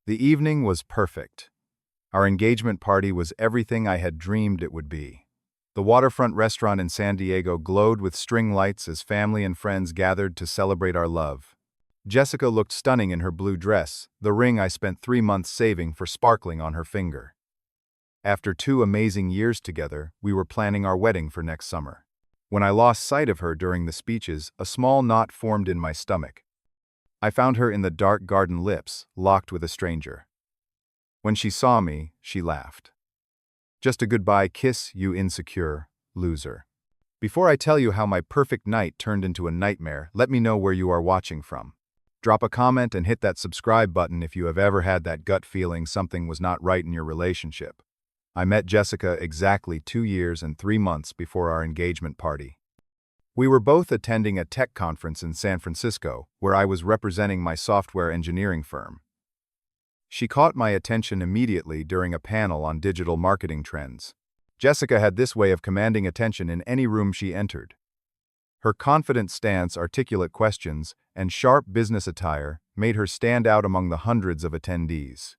The evening was perfect. Our engagement party was everything I had dreamed it would be. The waterfront restaurant in San Diego glowed with string lights as family and friends gathered to celebrate our love. Jessica looked stunning in her blue dress, the ring I spent 3 months saving for sparkling on her finger. After 2 amazing years together, we were planning our wedding for next summer. When I lost sight of her during the speeches, a small knot formed in my stomach. I found her in the dark garden lips, locked with a stranger. When she saw me, she laughed. "Just a goodbye kiss, you insecure loser." Before I tell you how my perfect night turned into a nightmare, let me know where you are watching from. Drop a comment and hit that subscribe button if you have ever had that gut feeling something was not right in your relationship. I met Jessica exactly 2 years and 3 months before our engagement party. We were both attending a tech conference in San Francisco, where I was representing my software engineering firm. She caught my attention immediately during a panel on digital marketing trends. Jessica had this way of commanding attention in any room she entered. Her confident stance, articulate questions, and sharp business attire made her stand out among the hundreds of attendees.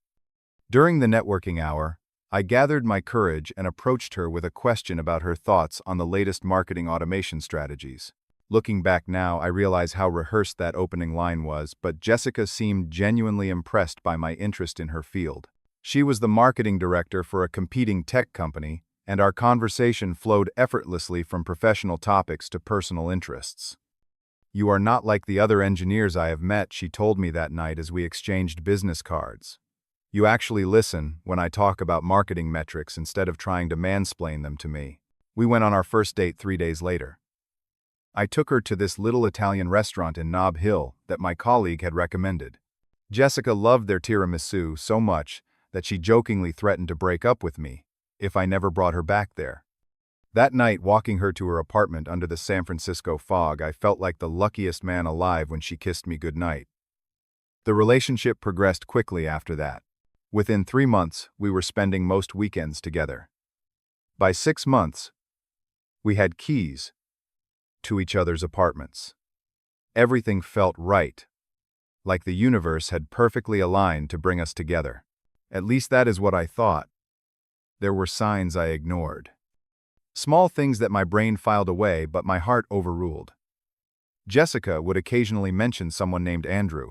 During the networking hour, I gathered my courage and approached her with a question about her thoughts on the latest marketing automation strategies. Looking back now, I realize how rehearsed that opening line was, but Jessica seemed genuinely impressed by my interest in her field. She was the marketing director for a competing tech company, and our conversation flowed effortlessly from professional topics to personal interests. "You are not like the other engineers I have met," she told me that night as we exchanged business cards. "You actually listen when I talk about marketing metrics instead of trying to mansplain them to me." We went on our first date 3 days later. I took her to this little Italian restaurant in Nob Hill that my colleague had recommended. Jessica loved their tiramisu so much that she jokingly threatened to break up with me if I never brought her back there. That night, walking her to her apartment under the San Francisco fog, I felt like the luckiest man alive when she kissed me goodnight. The relationship progressed quickly after that. Within 3 months, we were spending most weekends together. By 6 months, we had keys to each other's apartments. Everything felt right, like the universe had perfectly aligned to bring us together. At least that is what I thought. There were signs I ignored. Small things that my brain filed away, but my heart overruled. Jessica would occasionally mention someone named Andrew.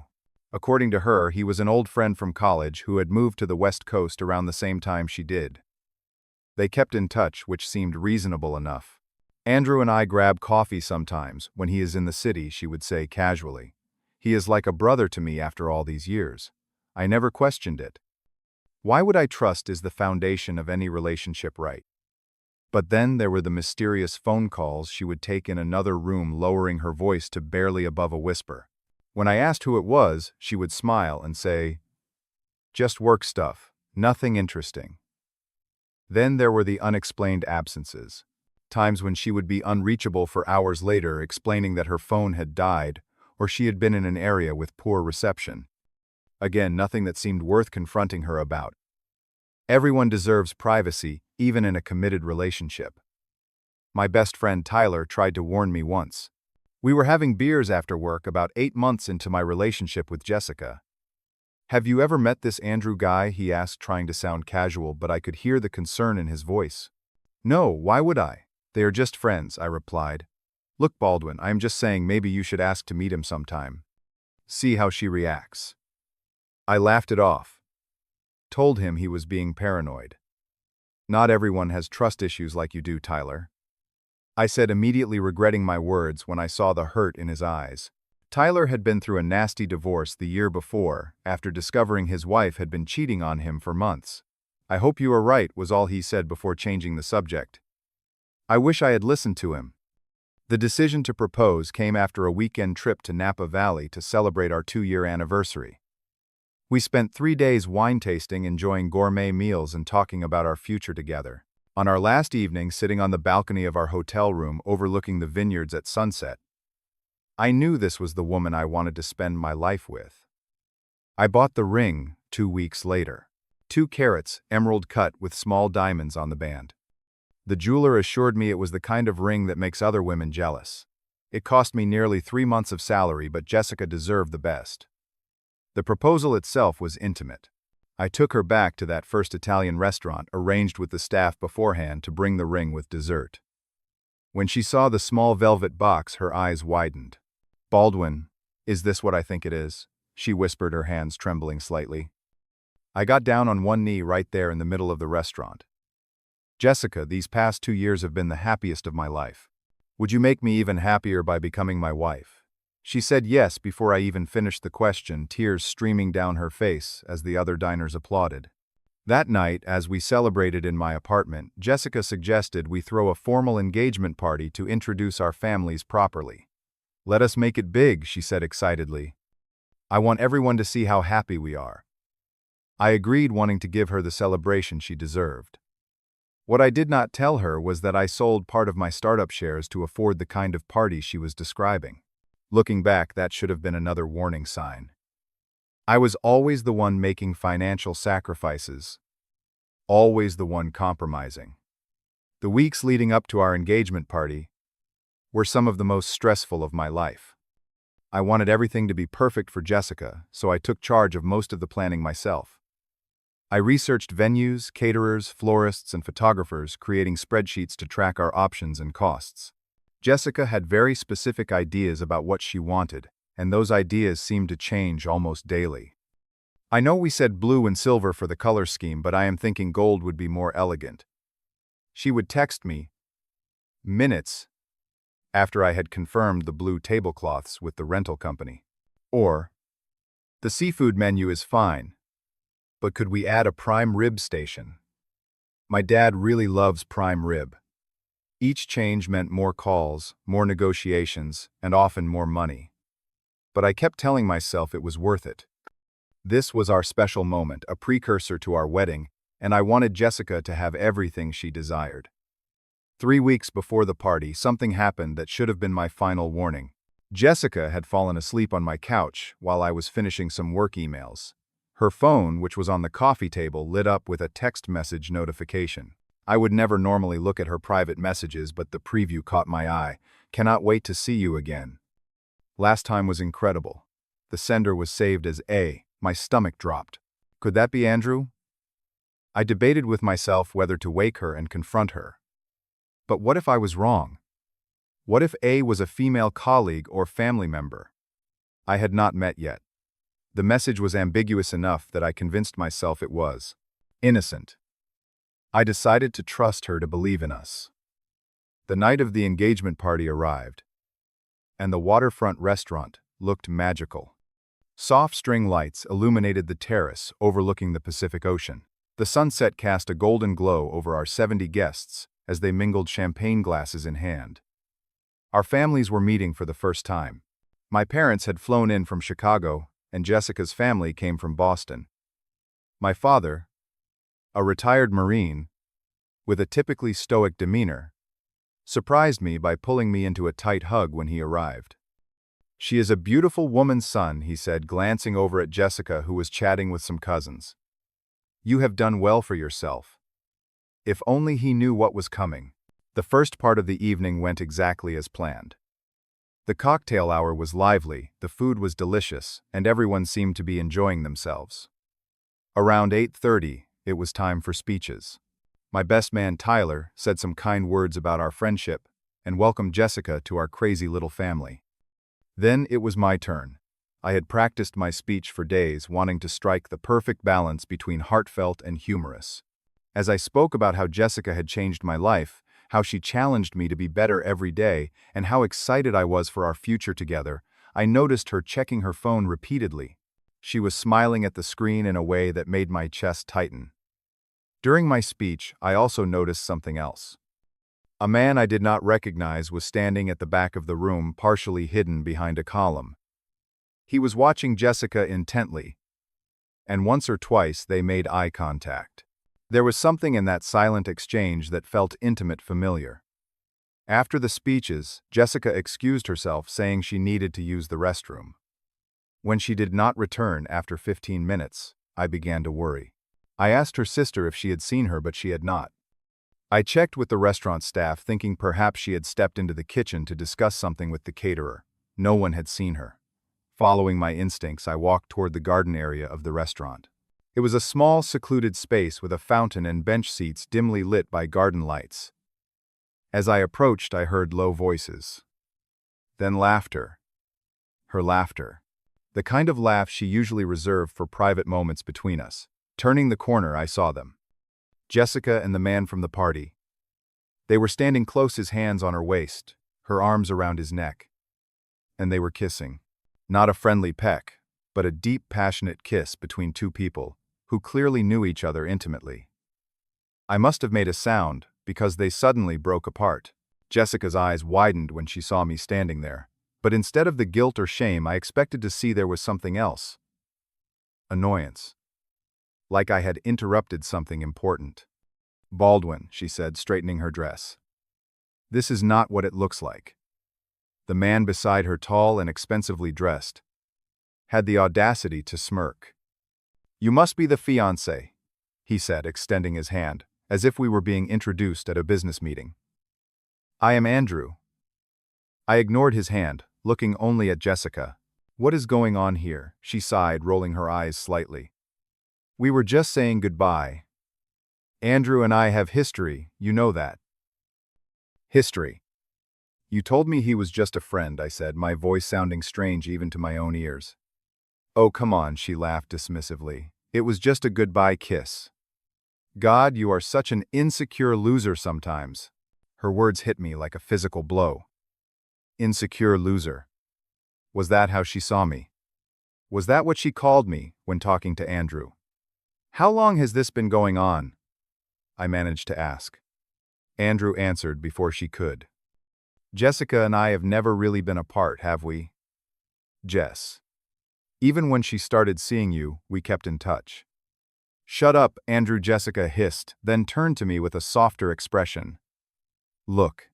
According to her, he was an old friend from college who had moved to the West Coast around the same time she did. They kept in touch, which seemed reasonable enough. "Andrew and I grab coffee sometimes when he is in the city," she would say casually. "He is like a brother to me after all these years." I never questioned it. Why would I trust is the foundation of any relationship, right? But then there were the mysterious phone calls she would take in another room, lowering her voice to barely above a whisper. When I asked who it was, she would smile and say, "Just work stuff, nothing interesting." Then there were the unexplained absences. Times when she would be unreachable for hours later, explaining that her phone had died or she had been in an area with poor reception. Again, nothing that seemed worth confronting her about. Everyone deserves privacy, even in a committed relationship. My best friend Tyler tried to warn me once. We were having beers after work about 8 months into my relationship with Jessica. "Have you ever met this Andrew guy?" he asked, trying to sound casual, but I could hear the concern in his voice. "No, why would I? They are just friends," I replied. "Look, Baldwin, I am just saying maybe you should ask to meet him sometime. See how she reacts." I laughed it off. Told him he was being paranoid. "Not everyone has trust issues like you do, Tyler," I said, immediately regretting my words when I saw the hurt in his eyes. Tyler had been through a nasty divorce the year before, after discovering his wife had been cheating on him for months. "I hope you are right," was all he said before changing the subject. I wish I had listened to him. The decision to propose came after a weekend trip to Napa Valley to celebrate our 2-year anniversary. We spent 3 days wine tasting, enjoying gourmet meals, and talking about our future together. On our last evening, sitting on the balcony of our hotel room overlooking the vineyards at sunset, I knew this was the woman I wanted to spend my life with. I bought the ring 2 weeks later. 2 carats, emerald cut with small diamonds on the band. The jeweler assured me it was the kind of ring that makes other women jealous. It cost me nearly 3 months of salary, but Jessica deserved the best. The proposal itself was intimate. I took her back to that first Italian restaurant arranged with the staff beforehand to bring the ring with dessert. When she saw the small velvet box, her eyes widened. "Baldwin, is this what I think it is?" she whispered, her hands trembling slightly. I got down on one knee right there in the middle of the restaurant. "Jessica, these past 2 years have been the happiest of my life. Would you make me even happier by becoming my wife?" She said yes before I even finished the question, tears streaming down her face as the other diners applauded. That night, as we celebrated in my apartment, Jessica suggested we throw a formal engagement party to introduce our families properly. "Let us make it big," she said excitedly. "I want everyone to see how happy we are." I agreed, wanting to give her the celebration she deserved. What I did not tell her was that I sold part of my startup shares to afford the kind of party she was describing. Looking back, that should have been another warning sign. I was always the one making financial sacrifices, always the one compromising. The weeks leading up to our engagement party were some of the most stressful of my life. I wanted everything to be perfect for Jessica, so I took charge of most of the planning myself. I researched venues, caterers, florists, and photographers, creating spreadsheets to track our options and costs. Jessica had very specific ideas about what she wanted, and those ideas seemed to change almost daily. "I know we said blue and silver for the color scheme, but I am thinking gold would be more elegant." She would text me minutes after I had confirmed the blue tablecloths with the rental company. Or, "The seafood menu is fine, but could we add a prime rib station? My dad really loves prime rib." Each change meant more calls, more negotiations, and often more money. But I kept telling myself it was worth it. This was our special moment, a precursor to our wedding, and I wanted Jessica to have everything she desired. 3 weeks before the party, something happened that should have been my final warning. Jessica had fallen asleep on my couch while I was finishing some work emails. Her phone, which was on the coffee table, lit up with a text message notification. I would never normally look at her private messages, but the preview caught my eye. "Cannot wait to see you again. Last time was incredible." The sender was saved as A. My stomach dropped. Could that be Andrew? I debated with myself whether to wake her and confront her. But what if I was wrong? What if A was a female colleague or family member I had not met yet? The message was ambiguous enough that I convinced myself it was innocent. I decided to trust her to believe in us. The night of the engagement party arrived, and the waterfront restaurant looked magical. Soft string lights illuminated the terrace overlooking the Pacific Ocean. The sunset cast a golden glow over our 70 guests as they mingled, champagne glasses in hand. Our families were meeting for the first time. My parents had flown in from Chicago, and Jessica's family came from Boston. My father, a retired Marine, with a typically stoic demeanor, surprised me by pulling me into a tight hug when he arrived. "She is a beautiful woman, son," he said, glancing over at Jessica, who was chatting with some cousins. "You have done well for yourself." If only he knew what was coming. The first part of the evening went exactly as planned. The cocktail hour was lively, the food was delicious, and everyone seemed to be enjoying themselves. Around 8:30, it was time for speeches. My best man, Tyler, said some kind words about our friendship and welcomed Jessica to our crazy little family. Then it was my turn. I had practiced my speech for days, wanting to strike the perfect balance between heartfelt and humorous. As I spoke about how Jessica had changed my life, how she challenged me to be better every day, and how excited I was for our future together, I noticed her checking her phone repeatedly. She was smiling at the screen in a way that made my chest tighten. During my speech, I also noticed something else. A man I did not recognize was standing at the back of the room, partially hidden behind a column. He was watching Jessica intently, and once or twice they made eye contact. There was something in that silent exchange that felt intimate, familiar. After the speeches, Jessica excused herself, saying she needed to use the restroom. When she did not return after 15 minutes, I began to worry. I asked her sister if she had seen her, but she had not. I checked with the restaurant staff, thinking perhaps she had stepped into the kitchen to discuss something with the caterer. No one had seen her. Following my instincts, I walked toward the garden area of the restaurant. It was a small, secluded space with a fountain and bench seats dimly lit by garden lights. As I approached, I heard low voices. Then laughter. Her laughter. The kind of laugh she usually reserved for private moments between us. Turning the corner, I saw them. Jessica and the man from the party. They were standing close, his hands on her waist, her arms around his neck. And they were kissing. Not a friendly peck, but a deep, passionate kiss between two people who clearly knew each other intimately. I must have made a sound, because they suddenly broke apart. Jessica's eyes widened when she saw me standing there, but instead of the guilt or shame I expected to see, there was something else. Annoyance. Like I had interrupted something important. "Baldwin," she said, straightening her dress. "This is not what it looks like." The man beside her, tall and expensively dressed, had the audacity to smirk. "You must be the fiancé," he said, extending his hand, as if we were being introduced at a business meeting. "I am Andrew." I ignored his hand, looking only at Jessica. "What is going on here?" she sighed, rolling her eyes slightly. "We were just saying goodbye. Andrew and I have history, you know that." "History? You told me he was just a friend," I said, my voice sounding strange even to my own ears. "Oh, come on," she laughed dismissively. "It was just a goodbye kiss." "God, you are such an insecure loser sometimes." Her words hit me like a physical blow. Insecure loser. Was that how she saw me? Was that what she called me when talking to Andrew? "How long has this been going on?" I managed to ask. Andrew answered before she could. "Jessica and I have never really been apart, have we?" "Jess. Even when she started seeing you, we kept in touch." "Shut up," Andrew, Jessica hissed, then turned to me with a softer expression. "Look,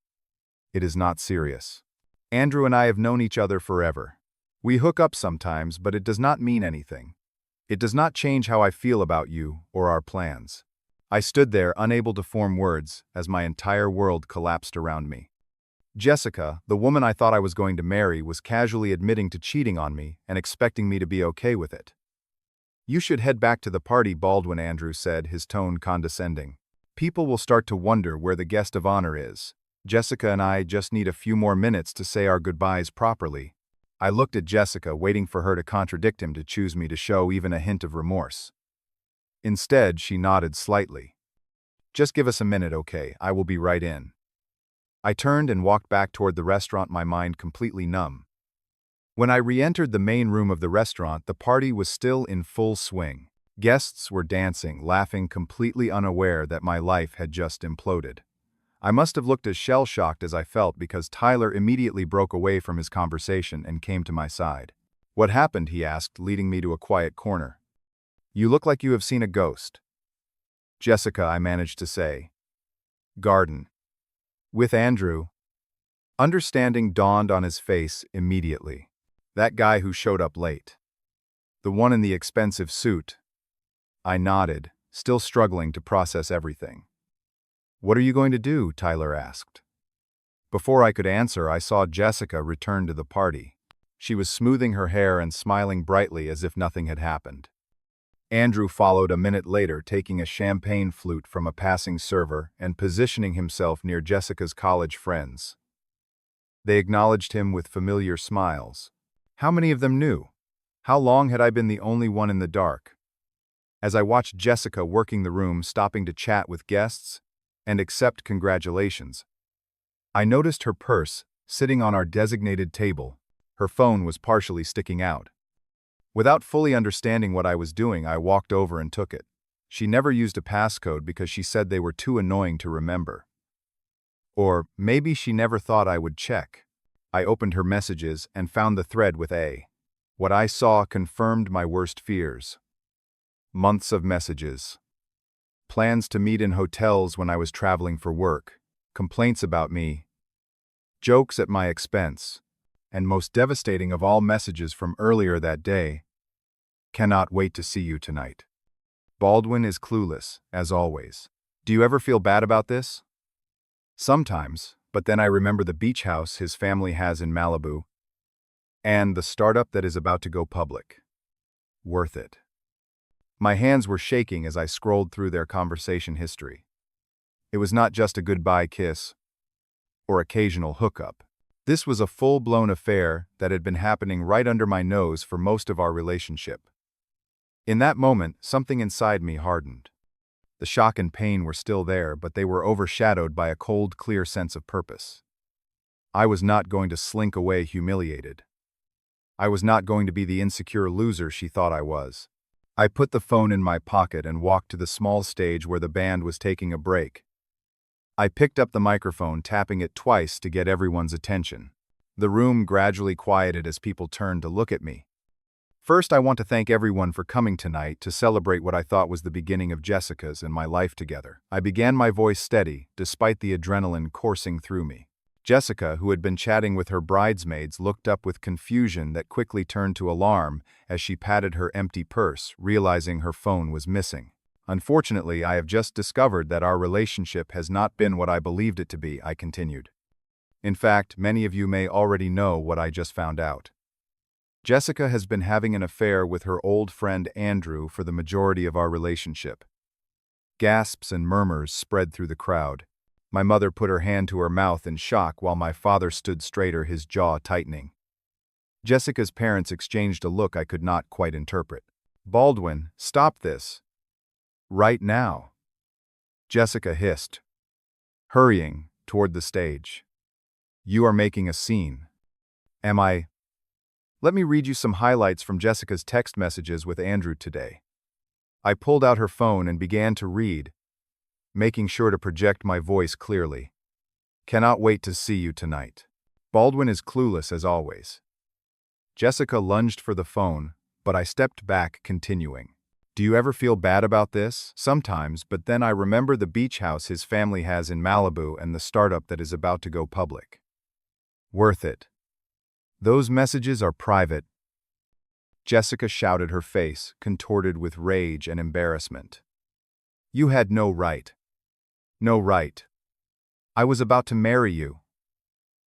it is not serious. Andrew and I have known each other forever. We hook up sometimes, but it does not mean anything. It does not change how I feel about you or our plans." I stood there, unable to form words, as my entire world collapsed around me. Jessica, the woman I thought I was going to marry, was casually admitting to cheating on me and expecting me to be okay with it. "You should head back to the party, Baldwin," Andrew said, his tone condescending. "People will start to wonder where the guest of honor is. Jessica and I just need a few more minutes to say our goodbyes properly." I looked at Jessica, waiting for her to contradict him, to choose me, to show even a hint of remorse. Instead, she nodded slightly. "Just give us a minute, okay? I will be right in." I turned and walked back toward the restaurant, my mind completely numb. When I re-entered the main room of the restaurant, the party was still in full swing. Guests were dancing, laughing, completely unaware that my life had just imploded. I must have looked as shell-shocked as I felt, because Tyler immediately broke away from his conversation and came to my side. "What happened?" he asked, leading me to a quiet corner. "You look like you have seen a ghost." "Jessica," I managed to say. "Garden. With Andrew." Understanding dawned on his face immediately. "That guy who showed up late. The one in the expensive suit." I nodded, still struggling to process everything. "What are you going to do?" Tyler asked. Before I could answer, I saw Jessica return to the party. She was smoothing her hair and smiling brightly as if nothing had happened. Andrew followed a minute later, taking a champagne flute from a passing server and positioning himself near Jessica's college friends. They acknowledged him with familiar smiles. How many of them knew? How long had I been the only one in the dark? As I watched Jessica working the room, stopping to chat with guests and accept congratulations, I noticed her purse sitting on our designated table. Her phone was partially sticking out. Without fully understanding what I was doing, I walked over and took it. She never used a passcode because she said they were too annoying to remember. Or maybe she never thought I would check. I opened her messages and found the thread with A. What I saw confirmed my worst fears. Months of messages. Plans to meet in hotels when I was traveling for work. Complaints about me. Jokes at my expense. And most devastating of all, messages from earlier that day. "Cannot wait to see you tonight. Baldwin is clueless, as always. Do you ever feel bad about this?" "Sometimes, but then I remember the beach house his family has in Malibu. And the startup that is about to go public. Worth it." My hands were shaking as I scrolled through their conversation history. It was not just a goodbye kiss or occasional hookup. This was a full-blown affair that had been happening right under my nose for most of our relationship. In that moment, something inside me hardened. The shock and pain were still there, but they were overshadowed by a cold, clear sense of purpose. I was not going to slink away humiliated. I was not going to be the insecure loser she thought I was. I put the phone in my pocket and walked to the small stage where the band was taking a break. I picked up the microphone, tapping it twice to get everyone's attention. The room gradually quieted as people turned to look at me. First, I want to thank everyone for coming tonight to celebrate what I thought was the beginning of Jessica's and my life together. I began my voice steady, despite the adrenaline coursing through me. Jessica, who had been chatting with her bridesmaids, looked up with confusion that quickly turned to alarm as she patted her empty purse, realizing her phone was missing. Unfortunately, I have just discovered that our relationship has not been what I believed it to be, I continued. In fact, many of you may already know what I just found out. Jessica has been having an affair with her old friend Andrew for the majority of our relationship. Gasps and murmurs spread through the crowd. My mother put her hand to her mouth in shock while my father stood straighter, his jaw tightening. Jessica's parents exchanged a look I could not quite interpret. "Baldwin, stop this. Right now," Jessica hissed, hurrying toward the stage. "You are making a scene." "Am I?" Let me read you some highlights from Jessica's text messages with Andrew today. I pulled out her phone and began to read, making sure to project my voice clearly. "Cannot wait to see you tonight." Baldwin is clueless as always. Jessica lunged for the phone, but I stepped back, continuing. "Do you ever feel bad about this?" "Sometimes, but then I remember the beach house his family has in Malibu and the startup that is about to go public. Worth it. Those messages are private." Jessica shouted, her face contorted with rage and embarrassment. "You had no right." "No right. I was about to marry you,"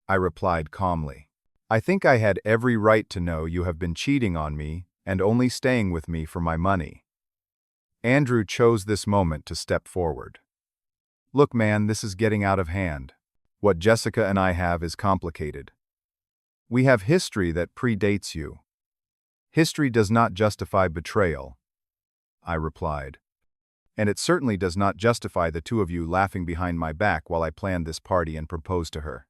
I replied calmly. "I think I had every right to know you have been cheating on me and only staying with me for my money." Andrew chose this moment to step forward. "Look, man, this is getting out of hand. What Jessica and I have is complicated. We have history that predates you. History does not justify betrayal," I replied. "And it certainly does not justify the two of you laughing behind my back while I planned this party and proposed to her."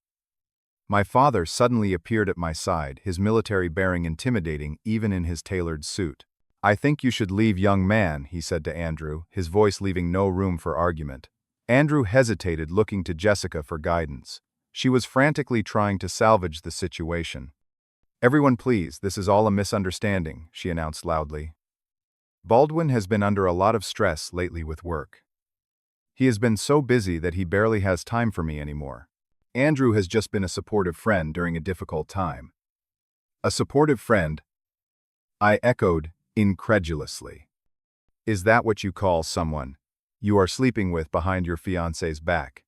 My father suddenly appeared at my side, his military bearing intimidating even in his tailored suit. "I think you should leave, young man," he said to Andrew, his voice leaving no room for argument. Andrew hesitated, looking to Jessica for guidance. She was frantically trying to salvage the situation. "Everyone please, this is all a misunderstanding," she announced loudly. "Baldwin has been under a lot of stress lately with work. He has been so busy that he barely has time for me anymore. Andrew has just been a supportive friend during a difficult time." "A supportive friend?" I echoed incredulously. "Is that what you call someone you are sleeping with behind your fiancé's back?"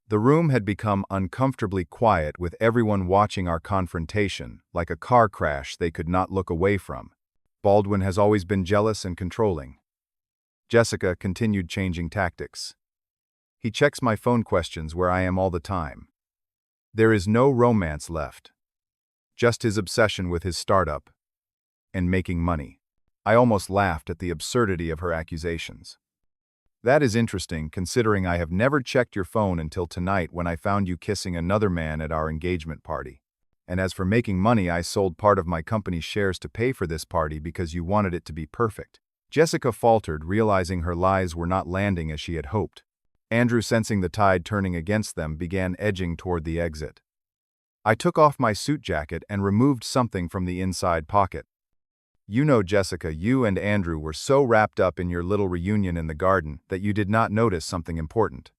The room had become uncomfortably quiet, with everyone watching our confrontation like a car crash they could not look away from. "Baldwin has always been jealous and controlling." Jessica continued, changing tactics. "He checks my phone questions where I am all the time. There is no romance left. Just his obsession with his startup and making money." I almost laughed at the absurdity of her accusations. "That is interesting, considering I have never checked your phone until tonight when I found you kissing another man at our engagement party. And as for making money, I sold part of my company's shares to pay for this party because you wanted it to be perfect." Jessica faltered, realizing her lies were not landing as she had hoped. Andrew, sensing the tide turning against them, began edging toward the exit. I took off my suit jacket and removed something from the inside pocket. "You know, Jessica, you and Andrew were so wrapped up in your little reunion in the garden that you did not notice something important."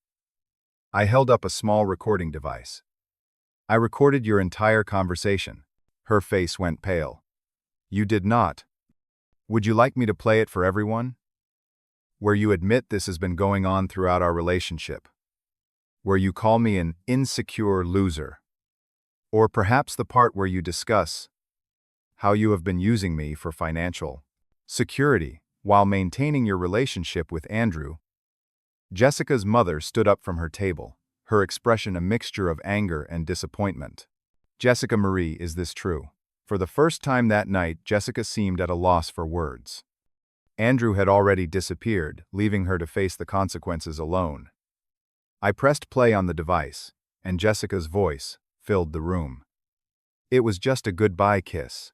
I held up a small recording device. "I recorded your entire conversation." Her face went pale. "You did not. Would you like me to play it for everyone? Where you admit this has been going on throughout our relationship. Where you call me an insecure loser. Or perhaps the part where you discuss how you have been using me for financial security." while maintaining your relationship with Andrew. Jessica's mother stood up from her table, her expression a mixture of anger and disappointment. Jessica Marie, is this true? For the first time that night, Jessica seemed at a loss for words. Andrew had already disappeared, leaving her to face the consequences alone. I pressed play on the device, and Jessica's voice filled the room. It was just a goodbye kiss.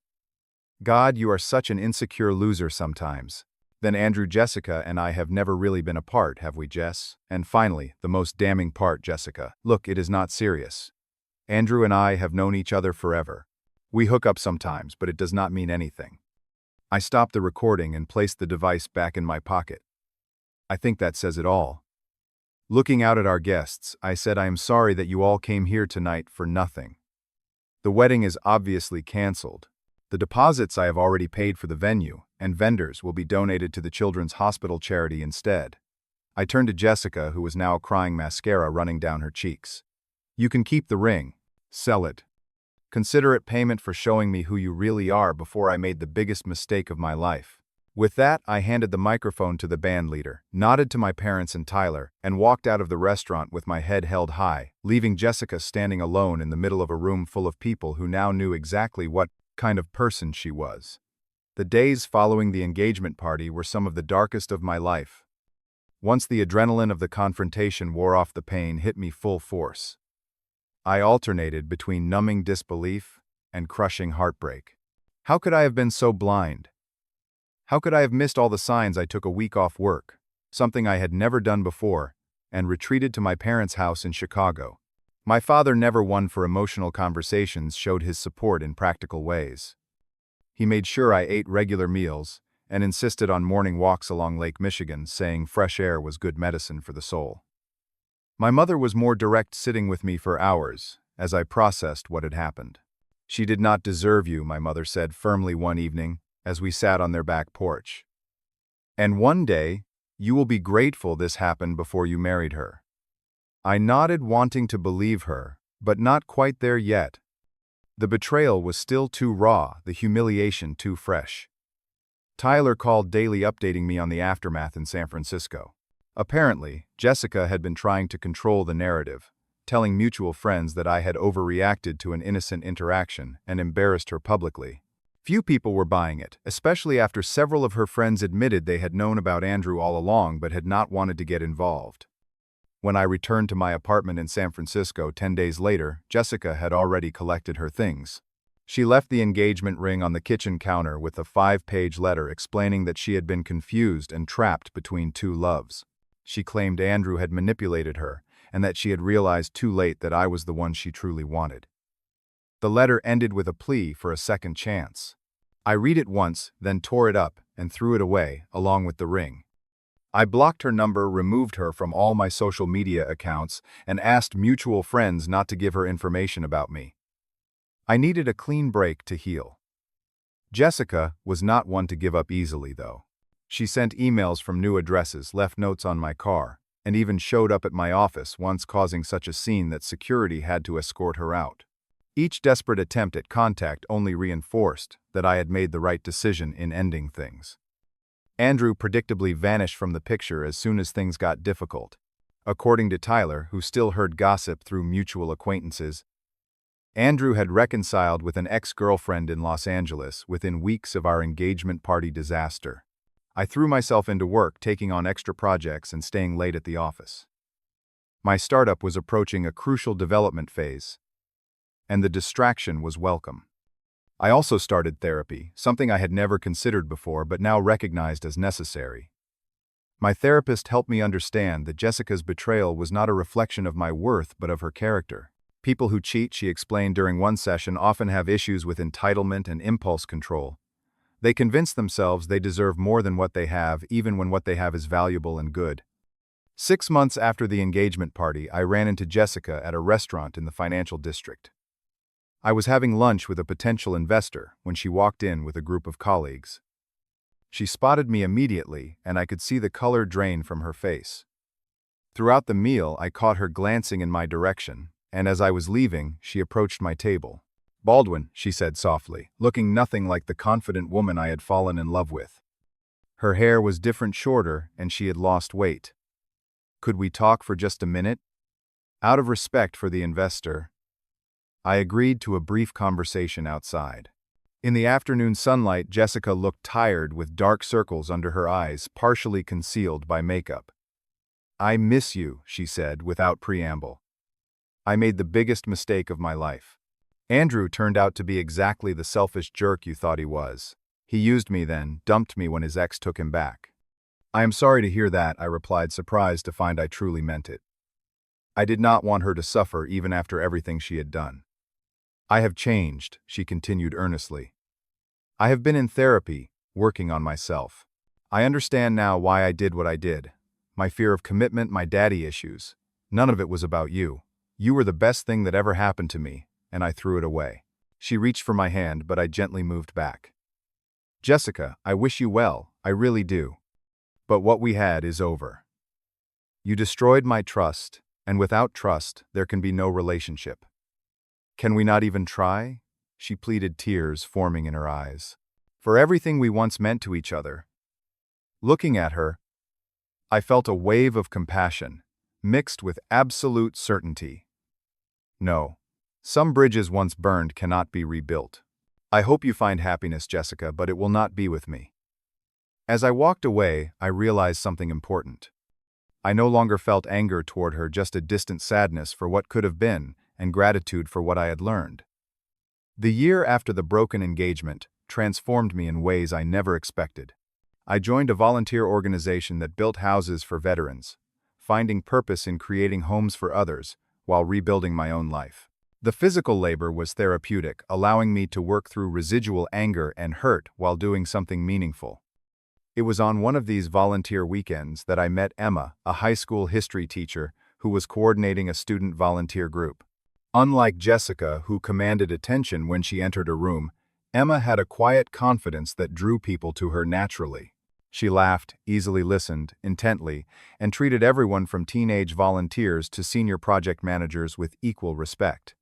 God, you are such an insecure loser sometimes. Then Andrew, Jessica and I have never really been apart, have we, Jess? And finally, the most damning part, Jessica. Look, it is not serious. Andrew and I have known each other forever. We hook up sometimes, but it does not mean anything. I stopped the recording and placed the device back in my pocket. I think that says it all. Looking out at our guests, I said, I am sorry that you all came here tonight for nothing. The wedding is obviously canceled. The deposits I have already paid for the venue, and vendors will be donated to the Children's Hospital charity instead. I turned to Jessica, who was now crying, mascara running down her cheeks. You can keep the ring. Sell it. Consider it payment for showing me who you really are before I made the biggest mistake of my life. With that, I handed the microphone to the band leader, nodded to my parents and Tyler, and walked out of the restaurant with my head held high, leaving Jessica standing alone in the middle of a room full of people who now knew exactly what kind of person she was. The days following the engagement party were some of the darkest of my life. Once the adrenaline of the confrontation wore off, the pain hit me full force. I alternated between numbing disbelief and crushing heartbreak. How could I have been so blind? How could I have missed all the signs? I took a week off work, something I had never done before, and retreated to my parents' house in Chicago. My father, never one for emotional conversations, showed his support in practical ways. He made sure I ate regular meals and insisted on morning walks along Lake Michigan, saying fresh air was good medicine for the soul. My mother was more direct, sitting with me for hours as I processed what had happened. She did not deserve you, my mother said firmly one evening as we sat on their back porch. And one day, you will be grateful this happened before you married her. I nodded, wanting to believe her, but not quite there yet. The betrayal was still too raw, the humiliation too fresh. Tyler called daily, updating me on the aftermath in San Francisco. Apparently, Jessica had been trying to control the narrative, telling mutual friends that I had overreacted to an innocent interaction and embarrassed her publicly. Few people were buying it, especially after several of her friends admitted they had known about Andrew all along but had not wanted to get involved. When I returned to my apartment in San Francisco 10 days later, Jessica had already collected her things. She left the engagement ring on the kitchen counter with a 5-page letter explaining that she had been confused and trapped between two loves. She claimed Andrew had manipulated her, and that she had realized too late that I was the one she truly wanted. The letter ended with a plea for a second chance. I read it once, then tore it up and threw it away, along with the ring. I blocked her number, removed her from all my social media accounts, and asked mutual friends not to give her information about me. I needed a clean break to heal. Jessica was not one to give up easily, though. She sent emails from new addresses, left notes on my car, and even showed up at my office once, causing such a scene that security had to escort her out. Each desperate attempt at contact only reinforced that I had made the right decision in ending things. Andrew predictably vanished from the picture as soon as things got difficult. According to Tyler, who still heard gossip through mutual acquaintances, Andrew had reconciled with an ex-girlfriend in Los Angeles within weeks of our engagement party disaster. I threw myself into work, taking on extra projects and staying late at the office. My startup was approaching a crucial development phase, and the distraction was welcome. I also started therapy, something I had never considered before but now recognized as necessary. My therapist helped me understand that Jessica's betrayal was not a reflection of my worth but of her character. People who cheat, she explained during one session, often have issues with entitlement and impulse control. They convince themselves they deserve more than what they have, even when what they have is valuable and good. 6 months after the engagement party, I ran into Jessica at a restaurant in the financial district. I was having lunch with a potential investor when she walked in with a group of colleagues. She spotted me immediately, and I could see the color drain from her face. Throughout the meal, I caught her glancing in my direction, and as I was leaving, she approached my table. "Baldwin," she said softly, looking nothing like the confident woman I had fallen in love with. Her hair was different, shorter, and she had lost weight. Could we talk for just a minute? Out of respect for the investor, I agreed to a brief conversation outside. In the afternoon sunlight, Jessica looked tired with dark circles under her eyes, partially concealed by makeup. "I miss you," she said without preamble. "I made the biggest mistake of my life. Andrew turned out to be exactly the selfish jerk you thought he was. He used me then, dumped me when his ex took him back." "I am sorry to hear that," I replied, surprised to find I truly meant it. I did not want her to suffer even after everything she had done. "I have changed," she continued earnestly. "I have been in therapy, working on myself. I understand now why I did what I did. My fear of commitment, my daddy issues. None of it was about you. You were the best thing that ever happened to me, and I threw it away." She reached for my hand, but I gently moved back. "Jessica, I wish you well, I really do. But what we had is over. You destroyed my trust, and without trust, there can be no relationship. Can we not even try?" She pleaded, tears forming in her eyes. "For everything we once meant to each other." Looking at her, I felt a wave of compassion, mixed with absolute certainty. No. Some bridges once burned cannot be rebuilt. "I hope you find happiness, Jessica, but it will not be with me." As I walked away, I realized something important. I no longer felt anger toward her, just a distant sadness for what could have been, and gratitude for what I had learned. The year after the broken engagement transformed me in ways I never expected. I joined a volunteer organization that built houses for veterans, finding purpose in creating homes for others while rebuilding my own life. The physical labor was therapeutic, allowing me to work through residual anger and hurt while doing something meaningful. It was on one of these volunteer weekends that I met Emma, a high school history teacher who was coordinating a student volunteer group. Unlike Jessica, who commanded attention when she entered a room, Emma had a quiet confidence that drew people to her naturally. She laughed, easily listened, intently, and treated everyone from teenage volunteers to senior project managers with equal respect.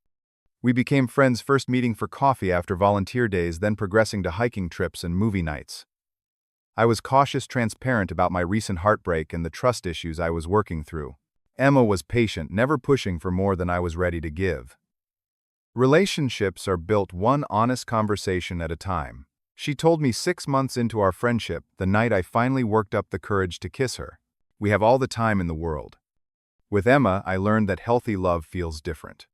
We became friends, first meeting for coffee after volunteer days, then progressing to hiking trips and movie nights. I was cautious, transparent about my recent heartbreak and the trust issues I was working through. Emma was patient, never pushing for more than I was ready to give. Relationships are built one honest conversation at a time. She told me 6 months into our friendship, the night I finally worked up the courage to kiss her. "We have all the time in the world." With Emma, I learned that healthy love feels different.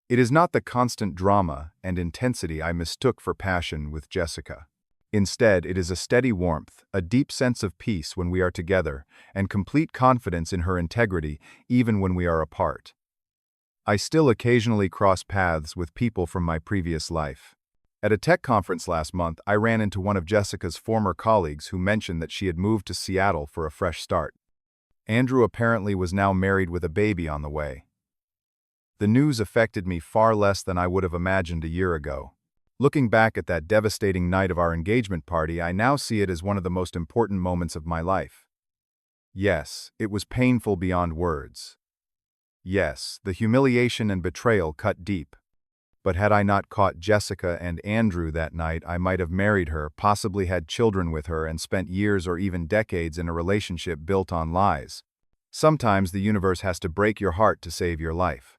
It is not the constant drama and intensity I mistook for passion with Jessica. Instead, it is a steady warmth, a deep sense of peace when we are together, and complete confidence in her integrity even when we are apart. I still occasionally cross paths with people from my previous life. At a tech conference last month, I ran into one of Jessica's former colleagues who mentioned that she had moved to Seattle for a fresh start. Andrew apparently was now married with a baby on the way. The news affected me far less than I would have imagined a year ago. Looking back at that devastating night of our engagement party, I now see it as one of the most important moments of my life. Yes, it was painful beyond words. Yes, the humiliation and betrayal cut deep. But had I not caught Jessica and Andrew that night, I might have married her, possibly had children with her, and spent years or even decades in a relationship built on lies. Sometimes the universe has to break your heart to save your life.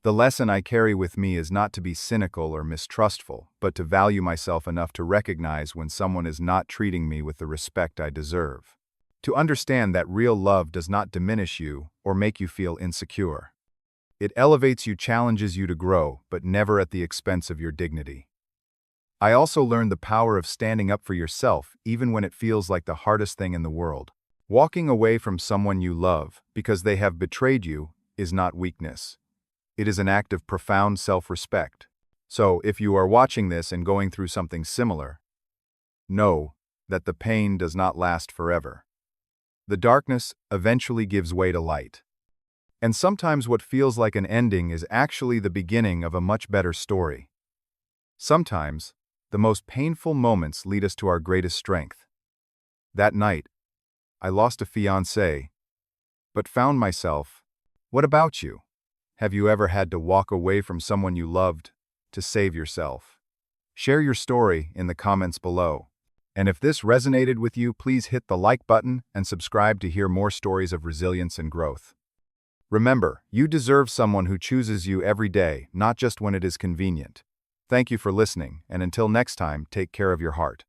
The lesson I carry with me is not to be cynical or mistrustful, but to value myself enough to recognize when someone is not treating me with the respect I deserve. To understand that real love does not diminish you or make you feel insecure. It elevates you, challenges you to grow, but never at the expense of your dignity. I also learned the power of standing up for yourself, even when it feels like the hardest thing in the world. Walking away from someone you love because they have betrayed you is not weakness. It is an act of profound self-respect. So, if you are watching this and going through something similar, know that the pain does not last forever. The darkness eventually gives way to light. And sometimes what feels like an ending is actually the beginning of a much better story. Sometimes, the most painful moments lead us to our greatest strength. That night, I lost a fiancé, but found myself. What about you? Have you ever had to walk away from someone you loved to save yourself? Share your story in the comments below. And if this resonated with you, please hit the like button and subscribe to hear more stories of resilience and growth. Remember, you deserve someone who chooses you every day, not just when it is convenient. Thank you for listening, and until next time, take care of your heart.